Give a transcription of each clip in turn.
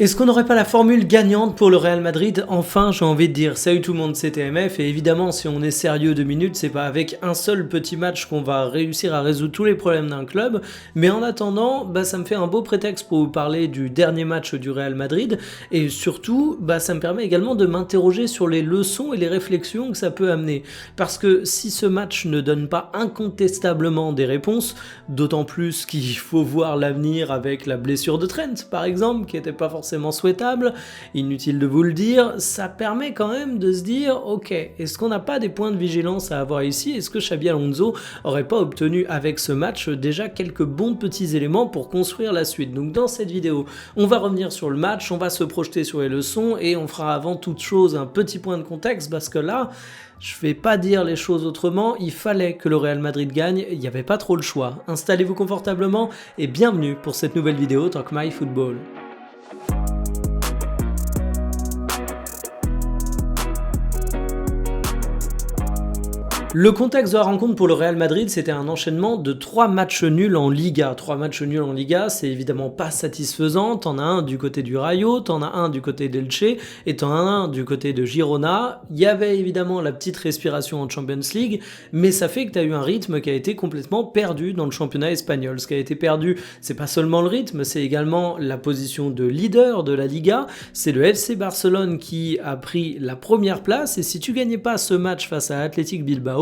Est-ce qu'on n'aurait pas la formule gagnante pour le Real Madrid? Enfin, j'ai envie de dire, salut tout le monde, c'est TMF, et évidemment, si on est sérieux 2 minutes, c'est pas avec un seul petit match qu'on va réussir à résoudre tous les problèmes d'un club, mais en attendant, ça me fait un beau prétexte pour vous parler du dernier match du Real Madrid, et surtout, ça me permet également de m'interroger sur les leçons et les réflexions que ça peut amener, parce que si ce match ne donne pas incontestablement des réponses, d'autant plus qu'il faut voir l'avenir avec la blessure de Trent, par exemple, qui n'était pas forcément souhaitable, inutile de vous le dire, ça permet quand même de se dire, ok, est-ce qu'on n'a pas des points de vigilance à avoir ici? Est-ce que Xabi Alonso aurait pas obtenu avec ce match déjà quelques bons petits éléments pour construire la suite? Donc dans cette vidéo, on va revenir sur le match, on va se projeter sur les leçons et on fera avant toute chose un petit point de contexte parce que là, je vais pas dire les choses autrement, il fallait que le Real Madrid gagne, il n'y avait pas trop le choix. Installez-vous confortablement et bienvenue pour cette nouvelle vidéo Talk My Football. Le contexte de la rencontre pour le Real Madrid, c'était un enchaînement de 3 matchs nuls en Liga. 3 matchs nuls en Liga, c'est évidemment pas satisfaisant. T'en as un du côté du Rayo, t'en as un du côté d'Elche et t'en as un du côté de Girona. Il y avait évidemment la petite respiration en Champions League, mais ça fait que t'as eu un rythme qui a été complètement perdu dans le championnat espagnol. Ce qui a été perdu, c'est pas seulement le rythme, c'est également la position de leader de la Liga. C'est le FC Barcelone qui a pris la première place et si tu gagnais pas ce match face à Athletic Bilbao,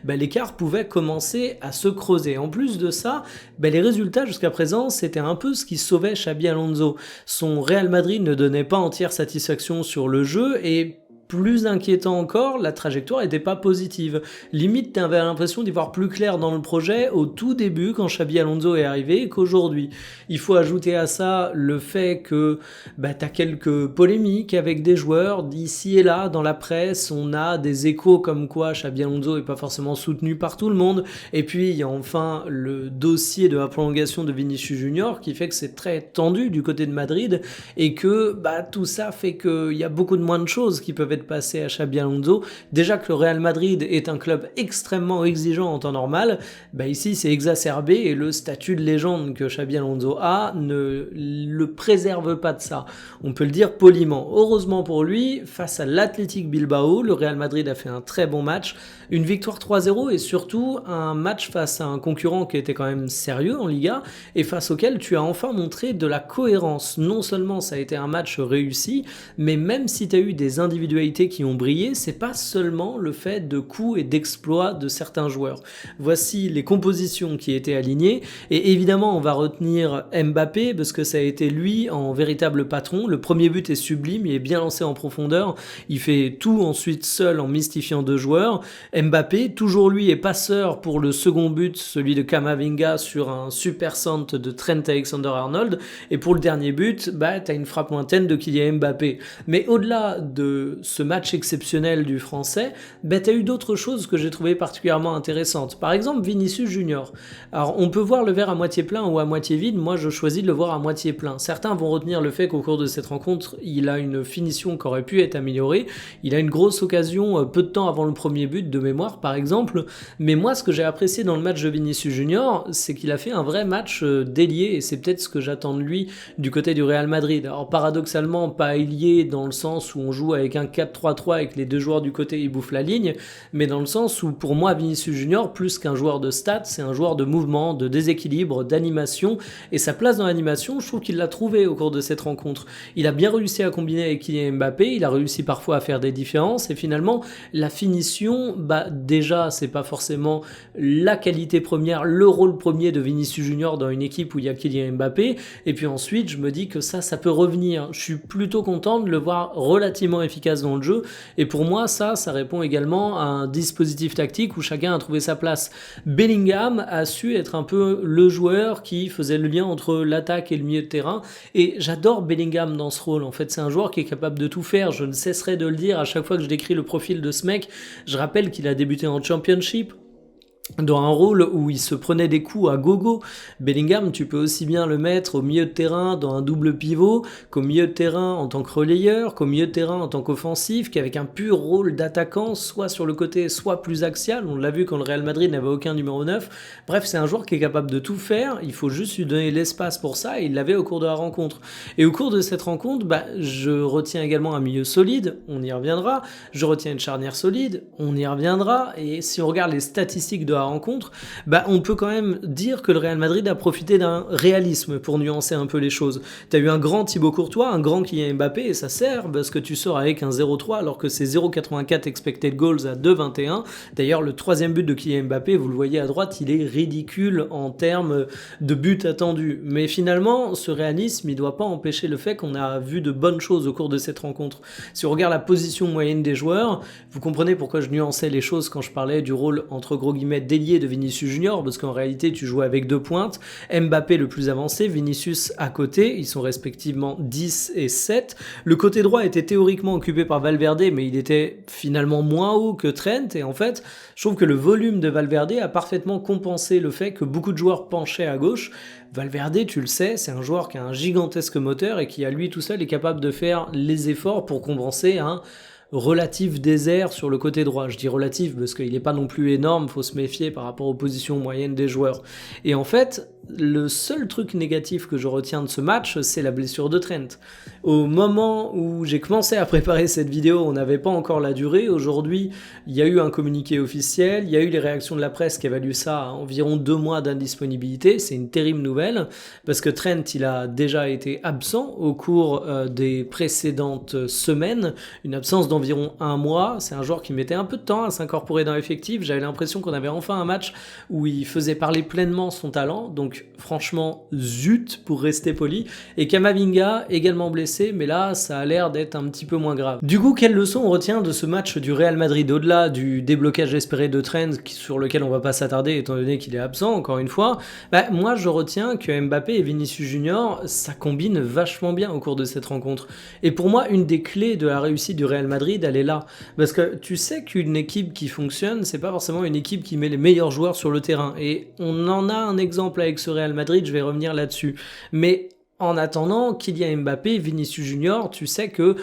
l'écart pouvait commencer à se creuser. En plus de ça, les résultats jusqu'à présent, c'était un peu ce qui sauvait Xabi Alonso. Son Real Madrid ne donnait pas entière satisfaction sur le jeu et plus inquiétant encore, la trajectoire n'était pas positive. Limite, tu avais l'impression d'y voir plus clair dans le projet au tout début quand Xabi Alonso est arrivé qu'aujourd'hui. Il faut ajouter à ça le fait que tu as quelques polémiques avec des joueurs d'ici et là dans la presse. On a des échos comme quoi Xabi Alonso n'est pas forcément soutenu par tout le monde. Et puis, il y a enfin le dossier de la prolongation de Vinicius Junior qui fait que c'est très tendu du côté de Madrid et que tout ça fait qu'il y a beaucoup de moins de choses qui peuvent être passé à Xabi Alonso. Déjà que le Real Madrid est un club extrêmement exigeant en temps normal, ici c'est exacerbé et le statut de légende que Xabi Alonso a ne le préserve pas de ça. On peut le dire poliment. Heureusement pour lui, face à l'Athletic Bilbao, le Real Madrid a fait un très bon match, une victoire 3-0 et surtout un match face à un concurrent qui était quand même sérieux en Liga et face auquel tu as enfin montré de la cohérence. Non seulement ça a été un match réussi, mais même si tu as eu des individualités qui ont brillé, c'est pas seulement le fait de coups et d'exploits de certains joueurs. Voici les compositions qui étaient alignées et évidemment on va retenir Mbappé parce que ça a été lui en véritable patron. Le premier but est sublime, il est bien lancé en profondeur, il fait tout ensuite seul en mystifiant 2 joueurs. Mbappé, toujours lui est passeur pour le second but, celui de Camavinga sur un super centre de Trent Alexander-Arnold et pour le dernier but, t'as une frappe lointaine de Kylian Mbappé. Mais au-delà de ce match exceptionnel du français, t'as eu d'autres choses que j'ai trouvé particulièrement intéressantes. Par exemple, Vinicius Junior. Alors, on peut voir le verre à moitié plein ou à moitié vide. Moi, je choisis de le voir à moitié plein. Certains vont retenir le fait qu'au cours de cette rencontre, il a une finition qui aurait pu être améliorée. Il a une grosse occasion peu de temps avant le premier but de mémoire, par exemple. Mais moi, ce que j'ai apprécié dans le match de Vinicius Junior, c'est qu'il a fait un vrai match d'ailier et c'est peut-être ce que j'attends de lui du côté du Real Madrid. Alors, paradoxalement, pas ailier dans le sens où on joue avec un 4-3-3 avec les 2 joueurs du côté ils bouffent la ligne, mais dans le sens où pour moi Vinicius Junior, plus qu'un joueur de stats, c'est un joueur de mouvement, de déséquilibre, d'animation, et sa place dans l'animation, je trouve qu'il l'a trouvé au cours de cette rencontre. Il a bien réussi à combiner avec Kylian Mbappé, il a réussi parfois à faire des différences, et finalement la finition, déjà c'est pas forcément la qualité première, le rôle premier de Vinicius Junior dans une équipe où il y a Kylian Mbappé, et puis ensuite je me dis que ça peut revenir. Je suis plutôt content de le voir relativement efficace dans le jeu et pour moi ça répond également à un dispositif tactique où chacun a trouvé sa place. Bellingham a su être un peu le joueur qui faisait le lien entre l'attaque et le milieu de terrain et j'adore Bellingham dans ce rôle. En fait c'est un joueur qui est capable de tout faire, je ne cesserai de le dire à chaque fois que je décris le profil de ce mec. Je rappelle qu'il a débuté en Championship, dans un rôle où il se prenait des coups à gogo. Bellingham, tu peux aussi bien le mettre au milieu de terrain dans un double pivot, qu'au milieu de terrain en tant que relayeur, qu'au milieu de terrain en tant qu'offensif, qu'avec un pur rôle d'attaquant, soit sur le côté, soit plus axial. On l'a vu quand le Real Madrid n'avait aucun numéro 9. Bref, c'est un joueur qui est capable de tout faire, il faut juste lui donner l'espace pour ça, et il l'avait au cours de la rencontre. Et au cours de cette rencontre, je retiens également un milieu solide, on y reviendra, je retiens une charnière solide, on y reviendra, et si on regarde les statistiques de la rencontre, on peut quand même dire que le Real Madrid a profité d'un réalisme pour nuancer un peu les choses. Tu as eu un grand Thibaut Courtois, un grand Kylian Mbappé, et ça sert parce que tu sors avec un 0,3 alors que c'est 0,84 expected goals à 2,21. D'ailleurs, le troisième but de Kylian Mbappé, vous le voyez à droite, il est ridicule en termes de but attendu. Mais finalement, ce réalisme, il ne doit pas empêcher le fait qu'on a vu de bonnes choses au cours de cette rencontre. Si on regarde la position moyenne des joueurs, vous comprenez pourquoi je nuançais les choses quand je parlais du rôle entre gros guillemets d'ailier de Vinicius Junior, parce qu'en réalité tu jouais avec deux pointes, Mbappé le plus avancé, Vinicius à côté, ils sont respectivement 10 et 7. Le côté droit était théoriquement occupé par Valverde, mais il était finalement moins haut que Trent, et en fait je trouve que le volume de Valverde a parfaitement compensé le fait que beaucoup de joueurs penchaient à gauche. Valverde, tu le sais, c'est un joueur qui a un gigantesque moteur et qui à lui tout seul est capable de faire les efforts pour compenser un relatif désert sur le côté droit. Je dis relatif parce qu'il n'est pas non plus énorme, faut se méfier par rapport aux positions moyennes des joueurs. Et en fait, le seul truc négatif que je retiens de ce match, c'est la blessure de Trent. Au moment où j'ai commencé à préparer cette vidéo, on n'avait pas encore la durée. Aujourd'hui, il y a eu un communiqué officiel, il y a eu les réactions de la presse qui évaluent ça à environ 2 mois d'indisponibilité. C'est une terrible nouvelle, parce que Trent, il a déjà été absent au cours des précédentes semaines, une absence d'environ 1 mois. C'est un joueur qui mettait un peu de temps à s'incorporer dans l'effectif. J'avais l'impression qu'on avait enfin un match où il faisait parler pleinement son talent, donc franchement zut pour rester poli. Et Camavinga également blessé, mais là ça a l'air d'être un petit peu moins grave. Du coup, quelle leçon on retient de ce match du Real Madrid, au-delà du déblocage espéré de Trent sur lequel on va pas s'attarder étant donné qu'il est absent encore une fois? Moi je retiens que Mbappé et Vinicius Junior, ça combine vachement bien au cours de cette rencontre. Et pour moi, une des clés de la réussite du Real Madrid, elle est là, parce que tu sais qu'une équipe qui fonctionne, c'est pas forcément une équipe qui met les meilleurs joueurs sur le terrain, et on en a un exemple avec ce Real Madrid, je vais revenir là-dessus. Mais en attendant, Kylian Mbappé, Vinicius Junior, tu sais que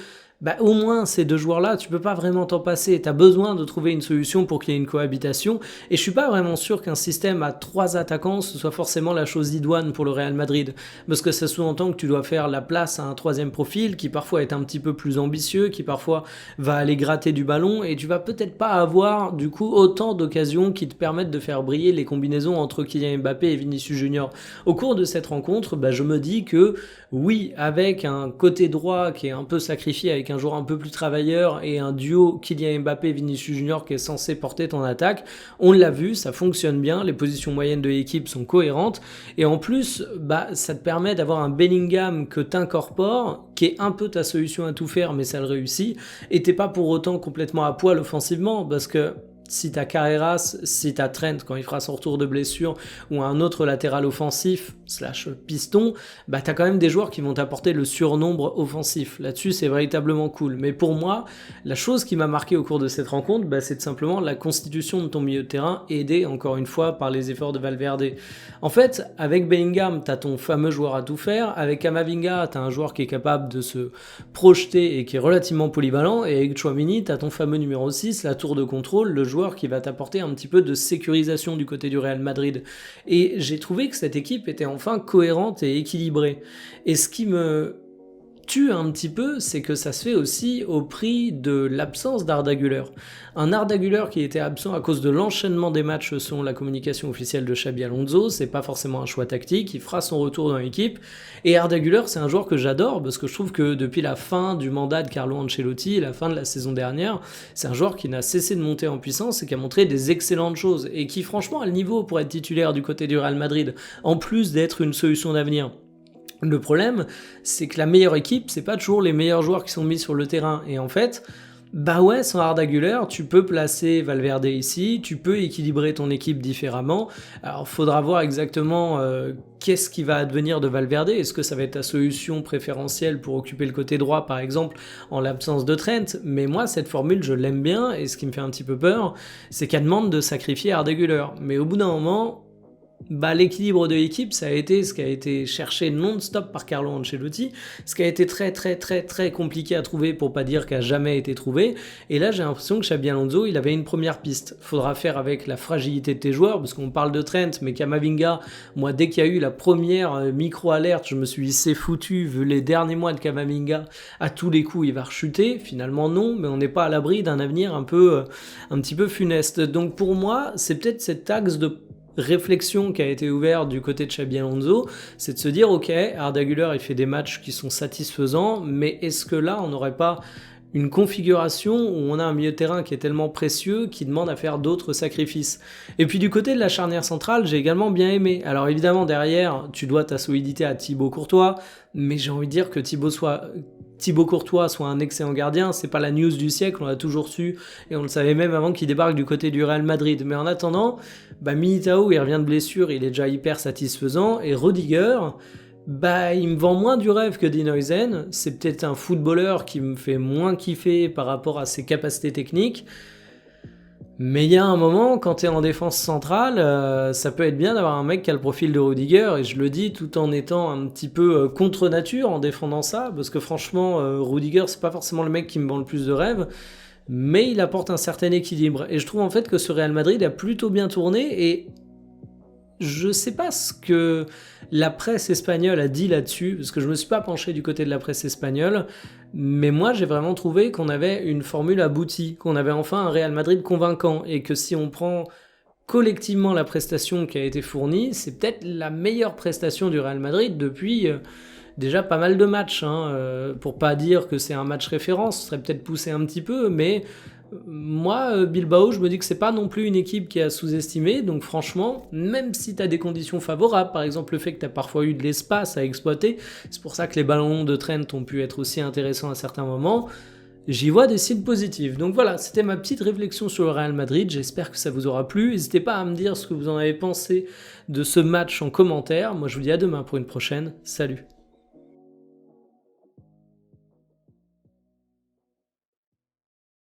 au moins ces deux joueurs-là, tu peux pas vraiment t'en passer. Tu as besoin de trouver une solution pour qu'il y ait une cohabitation. Et je suis pas vraiment sûr qu'un système à 3 attaquants, ce soit forcément la chose idoine pour le Real Madrid. Parce que ça sous-entend que tu dois faire la place à un troisième profil qui parfois est un petit peu plus ambitieux, qui parfois va aller gratter du ballon, et tu vas peut-être pas avoir du coup autant d'occasions qui te permettent de faire briller les combinaisons entre Kylian Mbappé et Vinicius Junior. Au cours de cette rencontre, je me dis que oui, avec un côté droit qui est un peu sacrifié, avec un joueur un peu plus travailleur et un duo Kylian Mbappé-Vinicius Junior qui est censé porter ton attaque, on l'a vu, ça fonctionne bien, les positions moyennes de l'équipe sont cohérentes, et en plus, ça te permet d'avoir un Bellingham que t'incorpores, qui est un peu ta solution à tout faire, mais ça le réussit, et t'es pas pour autant complètement à poil offensivement, parce que si t'as Carreras, si t'as Trent quand il fera son retour de blessure, ou un autre latéral offensif / piston, t'as quand même des joueurs qui vont t'apporter le surnombre offensif. Là-dessus, c'est véritablement cool. Mais pour moi, la chose qui m'a marqué au cours de cette rencontre, c'est tout simplement la constitution de ton milieu de terrain, aidé encore une fois par les efforts de Valverde. En fait, avec Bellingham, t'as ton fameux joueur à tout faire. Avec Camavinga, t'as un joueur qui est capable de se projeter et qui est relativement polyvalent. Et avec Tchouaméni, t'as ton fameux numéro 6, la tour de contrôle, le joueur qui va t'apporter un petit peu de sécurisation du côté du Real Madrid. Et j'ai trouvé que cette équipe était enfin cohérente et équilibrée. Et ce qui me tue un petit peu, c'est que ça se fait aussi au prix de l'absence d'Arda Güler. Un Arda Güler qui était absent à cause de l'enchaînement des matchs selon la communication officielle de Xabi Alonso, c'est pas forcément un choix tactique, il fera son retour dans l'équipe. Et Arda Güler, c'est un joueur que j'adore, parce que je trouve que depuis la fin du mandat de Carlo Ancelotti, la fin de la saison dernière, c'est un joueur qui n'a cessé de monter en puissance et qui a montré des excellentes choses, et qui franchement a le niveau pour être titulaire du côté du Real Madrid, en plus d'être une solution d'avenir. Le problème, c'est que la meilleure équipe, c'est pas toujours les meilleurs joueurs qui sont mis sur le terrain. Et en fait, Bah ouais, sans Arda Güler, tu peux placer Valverde ici, tu peux équilibrer ton équipe différemment. Alors, faudra voir exactement qu'est-ce qui va advenir de Valverde. Est-ce que ça va être ta solution préférentielle pour occuper le côté droit, par exemple, en l'absence de Trent? Mais moi, cette formule, je l'aime bien, et ce qui me fait un petit peu peur, c'est qu'elle demande de sacrifier Arda Güler. Mais au bout d'un moment, bah, l'équilibre de l'équipe, ça a été ce qui a été cherché non-stop par Carlo Ancelotti, ce qui a été très compliqué à trouver, pour pas dire qu'a jamais été trouvé. Et là, j'ai l'impression que Xabi Alonso, il avait une première piste. Faudra faire avec la fragilité de tes joueurs, parce qu'on parle de Trent, mais Camavinga, moi, dès qu'il y a eu la première micro-alerte, je me suis dit, c'est foutu, vu les derniers mois de Camavinga, à tous les coups, il va rechuter. Finalement, non, mais on n'est pas à l'abri d'un avenir un petit peu funeste. Donc pour moi, c'est peut-être cet axe de réflexion qui a été ouverte du côté de Xabi Alonso, c'est de se dire, ok, Arda Güler il fait des matchs qui sont satisfaisants, mais est-ce que là on n'aurait pas une configuration où on a un milieu de terrain qui est tellement précieux qui demande à faire d'autres sacrifices? Et puis du côté de la charnière centrale, j'ai également bien aimé. Alors évidemment derrière, tu dois ta solidité à Thibaut Courtois, mais j'ai envie de dire que Thibaut Courtois soit un excellent gardien, c'est pas la news du siècle, on l'a toujours su, et on le savait même avant qu'il débarque du côté du Real Madrid. Mais en attendant, Militao, il revient de blessure, il est déjà hyper satisfaisant, et Rudiger, il me vend moins du rêve que Dean Huijsen. C'est peut-être un footballeur qui me fait moins kiffer par rapport à ses capacités techniques, mais il y a un moment, quand tu es en défense centrale, ça peut être bien d'avoir un mec qui a le profil de Rudiger, et je le dis tout en étant un petit peu contre nature en défendant ça, parce que franchement, Rudiger, c'est pas forcément le mec qui me vend le plus de rêves, mais il apporte un certain équilibre. Et je trouve en fait que ce Real Madrid a plutôt bien tourné, et je sais pas ce que la presse espagnole a dit là-dessus, parce que je me suis pas penché du côté de la presse espagnole, mais moi j'ai vraiment trouvé qu'on avait une formule aboutie, qu'on avait enfin un Real Madrid convaincant, et que si on prend collectivement la prestation qui a été fournie, c'est peut-être la meilleure prestation du Real Madrid depuis déjà pas mal de matchs, pour pas dire que c'est un match référence, ce serait peut-être poussé un petit peu, mais moi, Bilbao, je me dis que c'est pas non plus une équipe qui a sous-estimé, donc franchement, même si tu as des conditions favorables, par exemple le fait que tu as parfois eu de l'espace à exploiter, c'est pour ça que les ballons de Trent ont pu être aussi intéressants à certains moments, j'y vois des signes positifs. Donc voilà, c'était ma petite réflexion sur le Real Madrid, j'espère que ça vous aura plu, n'hésitez pas à me dire ce que vous en avez pensé de ce match en commentaire, moi je vous dis à demain pour une prochaine, salut.